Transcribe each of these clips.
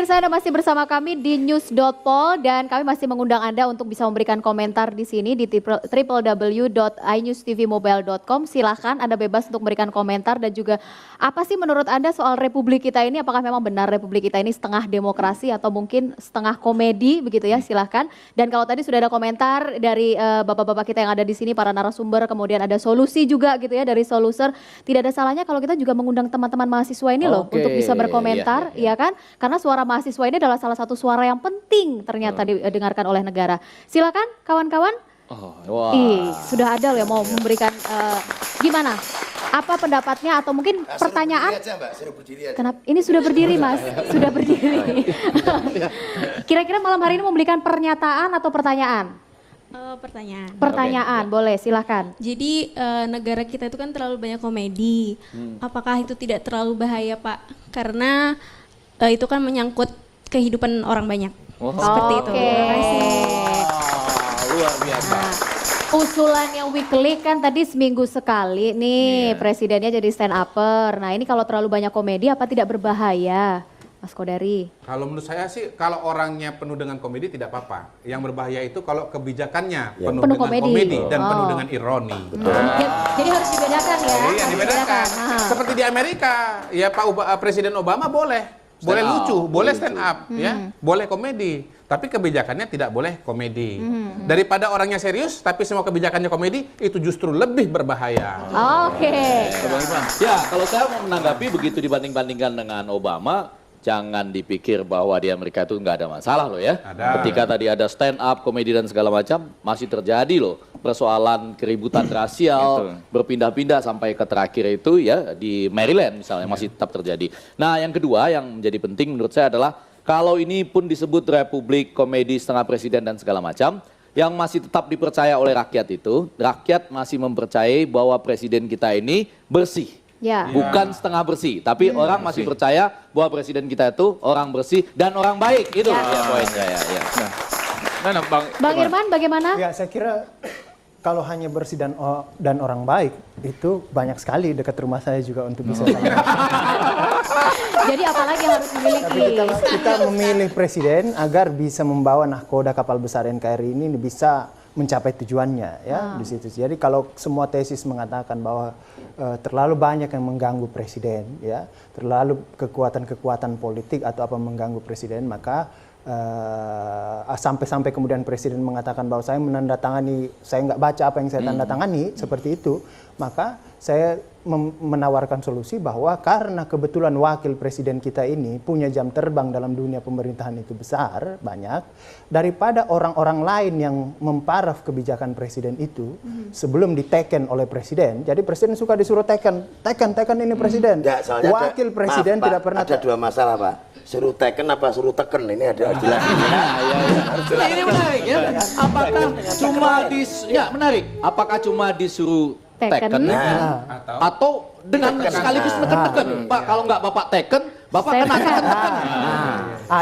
pemirsa, Anda masih bersama kami di news.pol dan kami masih mengundang Anda untuk bisa memberikan komentar di sini di www.inewstvmobile.com. Silahkan Anda bebas untuk memberikan komentar dan juga apa sih menurut Anda soal Republik kita ini, apakah memang benar Republik kita ini setengah demokrasi atau mungkin setengah komedi begitu ya, silahkan. Dan kalau tadi sudah ada komentar dari bapak-bapak kita yang ada di sini, para narasumber, kemudian ada solusi juga gitu ya dari Soluser. Tidak ada salahnya kalau kita juga mengundang teman-teman mahasiswa ini loh untuk bisa berkomentar, ya kan? Karena suara mahasiswa ini adalah salah satu suara yang penting ternyata didengarkan oleh negara. Silakan kawan-kawan. Sudah ada loh yang mau memberikan gimana? Apa pendapatnya atau mungkin pertanyaan? Kenapa? Ini sudah berdiri Mas, sudah berdiri. Kira-kira malam hari ini mau memberikan pernyataan atau pertanyaan? Pertanyaan. Pertanyaan, boleh silahkan. Jadi negara kita itu kan terlalu banyak komedi. Apakah itu tidak terlalu bahaya Pak? Karena itu kan menyangkut kehidupan orang banyak. Seperti itu. Terima kasih. Luar biasa. Nah, usulan yang weekly kan tadi seminggu sekali nih presidennya jadi stand upper. Nah ini kalau terlalu banyak komedi apa tidak berbahaya? Mas Kodari. Kalau menurut saya sih kalau orangnya penuh dengan komedi tidak apa-apa. Yang berbahaya itu kalau kebijakannya penuh dengan komedi dan penuh dengan ironi. Jadi harus dibedakan ya. Iya, dibedakan. Seperti di Amerika, ya Presiden Obama boleh lucu, boleh stand up, ya, boleh komedi. Tapi kebijakannya tidak boleh komedi. Daripada orangnya serius tapi semua kebijakannya komedi, itu justru lebih berbahaya. Oke. Ya, kalau saya mau menanggapi begitu dibanding-bandingkan dengan Obama, jangan dipikir bahwa di Amerika itu nggak ada masalah loh ya. Ketika tadi ada stand up, komedi dan segala macam, masih terjadi loh persoalan keributan rasial, berpindah-pindah sampai ke terakhir itu ya di Maryland misalnya masih tetap terjadi. Nah yang kedua yang menjadi penting menurut saya adalah kalau ini pun disebut Republik Komedi Setengah Presiden dan segala macam, yang masih tetap dipercaya oleh rakyat itu, rakyat masih mempercayai bahwa presiden kita ini bersih. Bukan setengah bersih, tapi orang masih percaya bahwa presiden kita itu orang bersih dan orang baik. Itu ya poin saya. Bang Irman bagaimana? Ya saya kira kalau hanya bersih dan orang baik itu banyak sekali dekat rumah saya juga untuk bisa. Jadi apalagi yang harus dimiliki? Kita memilih presiden agar bisa membawa nahkoda kapal besar NKRI ini bisa mencapai tujuannya ya di situ. Jadi kalau semua tesis mengatakan bahwa terlalu banyak yang mengganggu presiden ya, terlalu kekuatan-kekuatan politik atau apa mengganggu presiden, maka sampai kemudian presiden mengatakan bahwa saya menandatangani, saya nggak baca apa yang saya tandatangani seperti itu, maka saya menawarkan solusi bahwa karena kebetulan wakil presiden kita ini punya jam terbang dalam dunia pemerintahan itu besar, banyak, daripada orang-orang lain yang memparaf kebijakan presiden itu sebelum diteken oleh presiden. Jadi presiden suka disuruh teken ini presiden. Wakil presiden tidak pernah. Ada dua masalah Pak. Suruh teken apa suruh teken, ini ada jelas. Ini menarik ya. Apakah cuma disuruh teken atau dengan sekaligus neken-neken? Pak, kalau nggak Bapak teken, Bapak kena teken.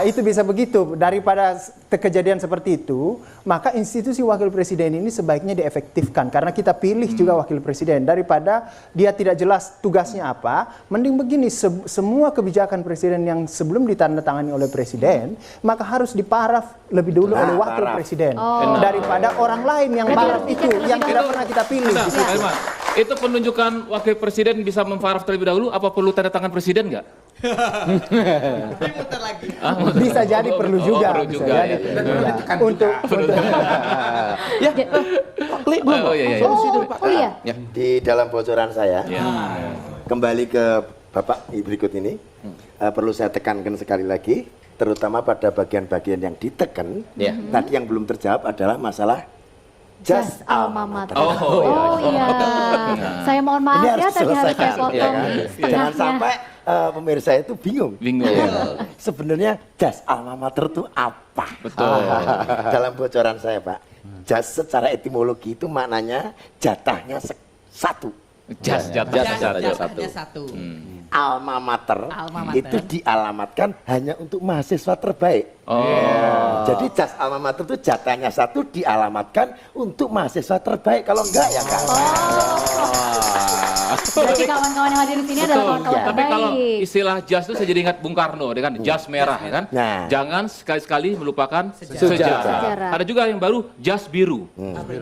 Itu bisa begitu. Daripada kejadian seperti itu, maka institusi wakil presiden ini sebaiknya diefektifkan. Karena kita pilih juga wakil presiden. Daripada dia tidak jelas tugasnya apa, mending begini, semua kebijakan presiden yang sebelum ditandatangani oleh presiden, maka harus diparaf lebih dulu oleh wakil presiden. Daripada orang lain yang paraf itu, yang tidak pernah kita pilih. Itu penunjukan wakil presiden bisa memparaf terlebih dahulu, apa perlu tanda tangan presiden nggak? Bisa jadi perlu juga. Untuk di dalam bocoran saya kembali ke Bapak berikut ini perlu saya tekankan sekali lagi, terutama pada bagian-bagian yang diteken. Tadi yang belum terjawab adalah masalah jas alma mater. Saya mohon maaf ya tadi harus saya potong Jangan sampai pemirsa itu bingung. Sebenarnya jas alma mater itu apa? Dalam bocoran saya Pak, jas secara etimologi itu maknanya jatahnya satu. Jatahnya satu. Alma mater itu dialamatkan hanya untuk mahasiswa terbaik. Jadi jas alma mater itu jatahnya satu dialamatkan untuk mahasiswa terbaik. Kalau enggak ya enggak. Berarti kawan-kawan yang hadir di sini adalah kawan-kawan Tapi kalau terbaik. istilah jas itu saya jadi ingat Bung Karno dengan jas merah ya kan. Nah. Jangan sekali-sekali melupakan Sejarah. Sejarah. Ada juga yang baru jas biru.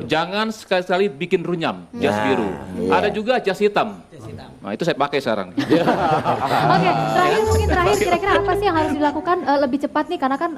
Jangan sekali-sekali bikin runyam, jas biru. Ada juga jas hitam. Nah, itu saya pakai sekarang. Oke, terakhir kira-kira apa sih yang harus dilakukan lebih cepat nih karena kan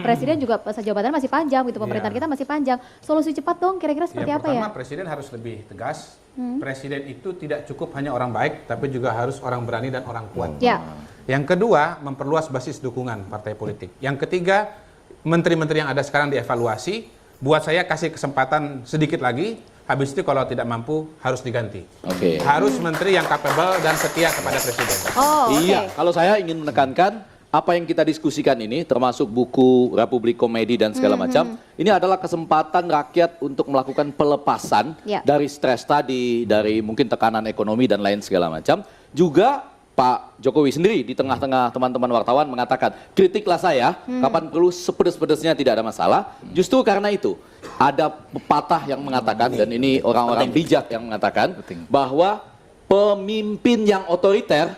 presiden juga masa jabatannya masih panjang gitu, pemerintahan kita masih panjang. Solusi cepat dong kira-kira seperti Yang apa ya? pertama, presiden harus lebih tegas. Presiden itu tidak cukup hanya orang baik, tapi juga harus orang berani dan orang kuat. Ya. Yang kedua, memperluas basis dukungan partai politik. Yang ketiga, menteri-menteri yang ada sekarang dievaluasi. Buat saya kasih kesempatan sedikit lagi. Habis itu kalau tidak mampu harus diganti. Oke. Harus menteri yang capable dan setia kepada presiden. Oh, oke. Iya, kalau saya ingin menekankan apa yang kita diskusikan ini, termasuk buku Republik Komedi dan segala macam, ini adalah kesempatan rakyat untuk melakukan pelepasan Ya. dari stres tadi, dari mungkin tekanan ekonomi dan lain segala macam. Juga Pak Jokowi sendiri di tengah-tengah teman-teman wartawan mengatakan, kritiklah saya, kapan perlu sepedes-pedesnya tidak ada masalah. Justru karena itu, ada pepatah yang mengatakan, dan ini orang-orang bijak yang mengatakan, bahwa pemimpin yang otoriter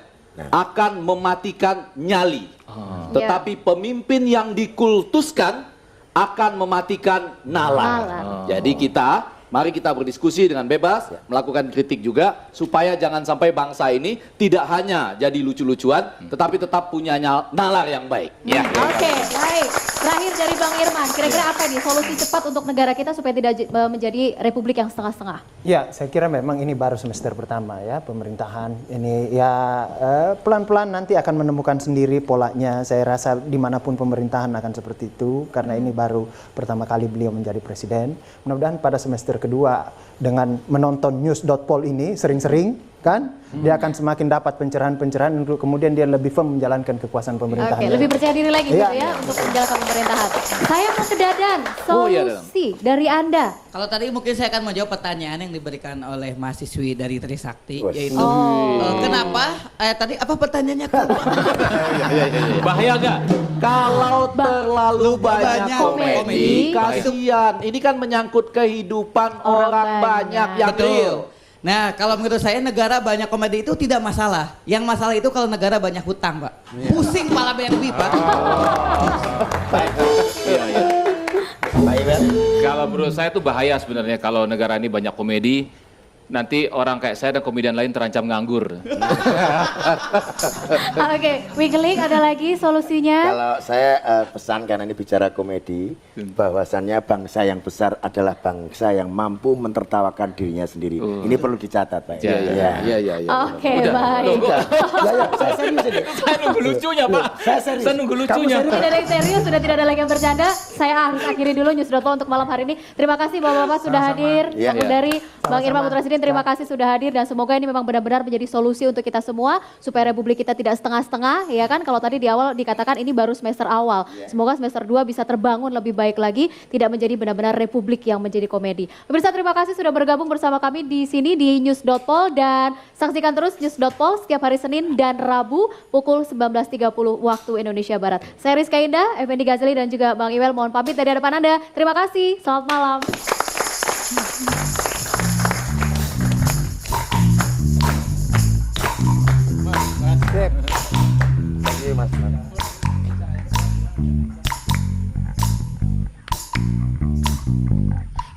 akan mematikan nyali. Tetapi pemimpin yang dikultuskan akan mematikan nalar. Jadi mari kita berdiskusi dengan bebas, melakukan kritik juga, supaya jangan sampai bangsa ini tidak hanya jadi lucu-lucuan, tetapi tetap punya nalar yang baik. Ya. Oke, baik. Terakhir dari Bang Irman, kira-kira apa nih solusi cepat untuk negara kita supaya tidak menjadi republik yang setengah-setengah? Ya, saya kira memang ini baru semester pertama ya pemerintahan ini ya pelan-pelan nanti akan menemukan sendiri polanya. Saya rasa dimanapun pemerintahan akan seperti itu karena ini baru pertama kali beliau menjadi presiden. Mudah-mudahan pada semester kedua dengan menonton news.pol ini sering-sering kan dia akan semakin dapat pencerahan-pencerahan untuk kemudian dia lebih firm menjalankan kekuasaan pemerintahan. Oke, lebih percaya diri lagi gitu Iya. ya untuk menjalankan pemerintahan. Saya mau ke Dadan, Oh, iya, Dadan. solusi dari Anda. Kalau tadi mungkin saya akan menjawab pertanyaan yang diberikan oleh mahasiswi dari Trisakti, Wes. yaitu Oh. kenapa? Tadi apa pertanyaannya? Kak? Bahaya gak? Kalau terlalu banyak komedi, komedi, kasihan. Ini kan menyangkut kehidupan orang banyak yang Betul. real. Nah, kalau menurut saya negara banyak komedi itu tidak masalah. Yang masalah itu kalau negara banyak hutang, Pak. Pusing pala banyak duit, Pak. Iya, iya. Kalau menurut saya itu bahaya sebenarnya kalau negara ini banyak komedi. Nanti orang kayak saya dan komedian lain terancam nganggur. Oke, Wiggling ada lagi solusinya? Kalau saya pesan karena ini bicara komedi, bahwasannya bangsa yang besar adalah bangsa yang mampu mentertawakan dirinya sendiri. Ini perlu dicatat, Pak. Iya, iya, iya, iya, iya. Oke, baik. Saya serius ini. Saya nunggu lucunya, Pak. Saya serius. Saya nunggu lucunya. Tidak ada yang serius, sudah tidak ada lagi yang bercanda. Saya harus akhiri dulu News.pol untuk malam hari ini. Terima kasih Bapak-Bapak sudah hadir. Iya, Aku iya. dari Bang Irman Putra Sidin, terima kasih sudah hadir dan semoga ini memang benar-benar menjadi solusi untuk kita semua supaya republik kita tidak setengah-setengah, ya kan? Kalau tadi di awal dikatakan ini baru semester awal. Semoga semester 2 bisa terbangun lebih baik lagi, tidak menjadi benar-benar republik yang menjadi komedi. Pemirsa, terima kasih sudah bergabung bersama kami di sini di News.pol dan saksikan terus News.pol setiap hari Senin dan Rabu pukul 19.30 waktu Indonesia Barat. Saya Rizka Indah, Effendi Ghazali dan juga Bang Iwel mohon pamit dari hadapan Anda. Terima kasih, selamat malam.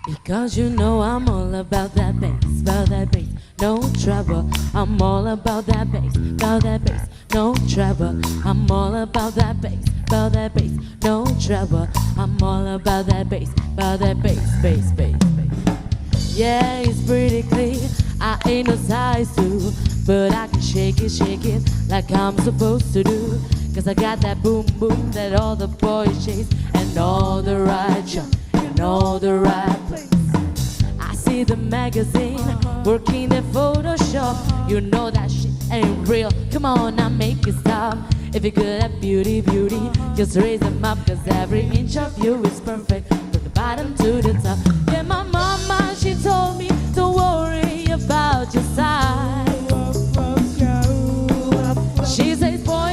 Because you know I'm all about that bass, no trouble. I'm all about that bass, no trouble. I'm all about that bass, no trouble. I'm all about that bass, bass. Yeah, it's pretty clear. I ain't no size 2, but I can shake it like I'm supposed to do. Cause I got that boom boom that all the boys chase, and all the right shot in all the right place. I see the magazine working the Photoshop. You know that shit ain't real. Come on, now make it stop. If you're good at beauty, just raise them up. Cause every inch of you is perfect, from the bottom to the top. Yeah, my mama, she told me, don't worry about your size. She says, boy,